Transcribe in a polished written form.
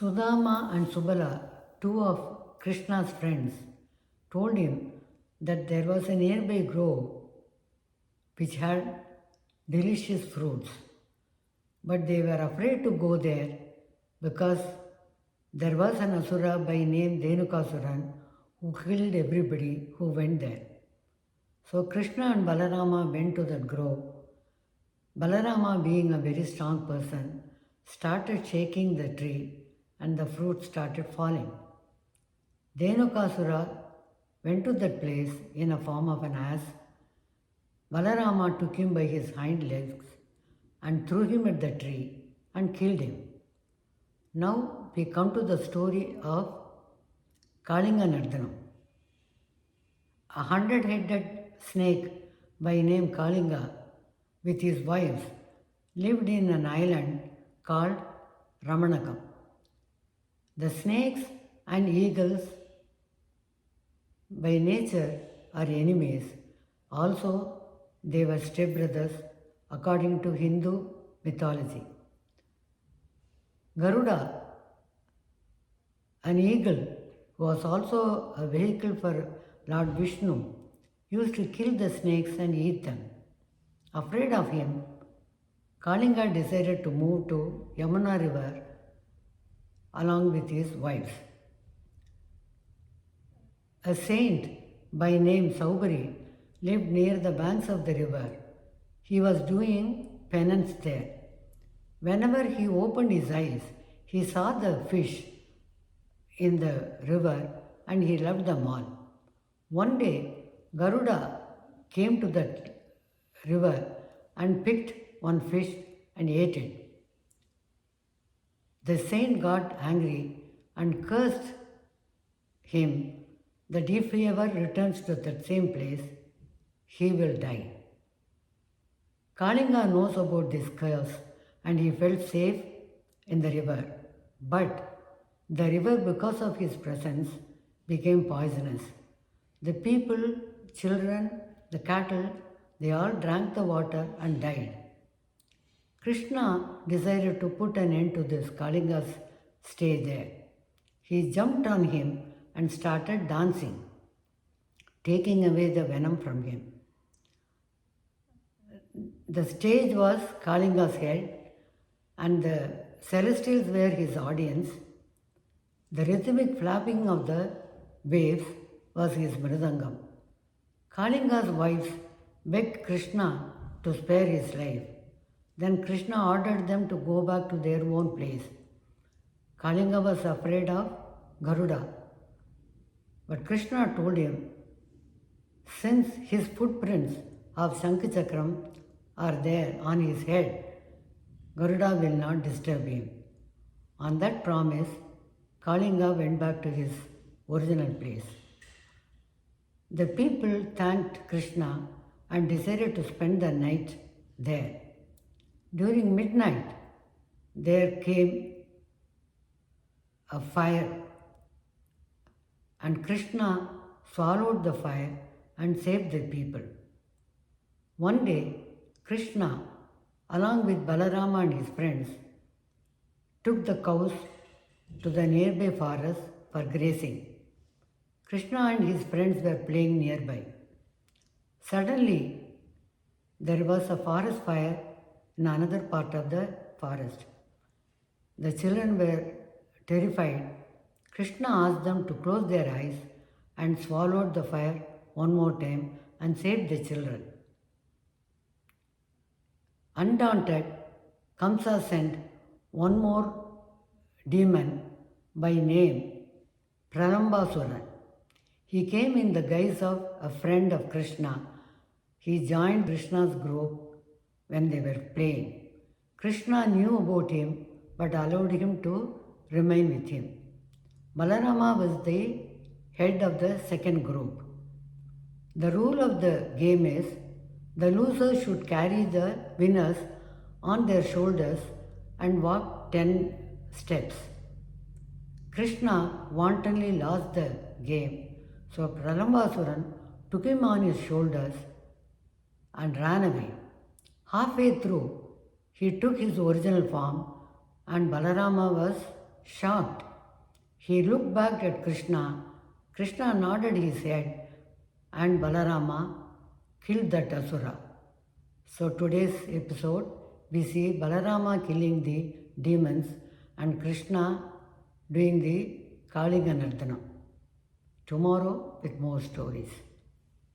Sudama and Subala, two of Krishna's friends, told him that there was a nearby grove which had delicious fruits. But they were afraid to go there because there was an Asura by name Dhenukasuran who killed everybody who went there. So Krishna and Balarama went to that grove. Balarama, being a very strong person, started shaking the tree and the fruit started falling. Dhenukasura went to that place in a form of an ass. Balarama took him by his hind legs and threw him at the tree and killed him. Now we come to the story of Kalinga Nardanam. A 100-headed snake by name Kalinga with his wives lived in an island called Ramanakam. The snakes and eagles by nature are enemies. Also, they were stepbrothers according to Hindu mythology. Garuda, an eagle who was also a vehicle for Lord Vishnu, used to kill the snakes and eat them. Afraid of him, Kalinga decided to move to Yamuna river along with his wives. A saint by name Saubari lived near the banks of the river. He was doing penance there. Whenever he opened his eyes, he saw the fish in the river and he loved them all. One day, Garuda came to that river and picked one fish and ate it. The saint got angry and cursed him that if he ever returns to that same place, he will die. Kalinga knows about this curse and he felt safe in the river. But the river, because of his presence, became poisonous. The people, children, the cattle, they all drank the water and died. Krishna decided to put an end to this Kalinga's stay there. He jumped on him and started dancing, taking away the venom from him. The stage was Kalinga's head and the celestials were his audience. The rhythmic flapping of the waves was his mridangam. Kalinga's wives begged Krishna to spare his life. Then Krishna ordered them to go back to their own place. Kalinga was afraid of Garuda. But Krishna told him, since his footprints of Shankachakram are there on his head, Garuda will not disturb him. On that promise, Kalinga went back to his original place. The people thanked Krishna and decided to spend the night there. During midnight, there came a fire and Krishna swallowed the fire and saved the people. One day, Krishna, along with Balarama and his friends, took the cows to the nearby forest for grazing. Krishna and his friends were playing nearby. Suddenly, there was a forest fire in another part of the forest. The children were terrified. Krishna asked them to close their eyes and swallowed the fire one more time and saved the children. Undaunted, Kamsa sent one more demon by name Pralambasuran. He came in the guise of a friend of Krishna. He joined Krishna's group when they were playing. Krishna knew about him but allowed him to remain with him. Balarama was the head of the second group. The rule of the game is the losers should carry the winners on their shoulders and walk 10 steps. Krishna wantonly lost the game, so Pralambasuran took him on his shoulders and ran away. Halfway through, he took his original form and Balarama was shocked. He looked back at Krishna. Krishna nodded his head, and Balarama killed that Asura. So today's episode, we see Balarama killing the demons and Krishna doing the Kalinga Nardana. Tomorrow with more stories.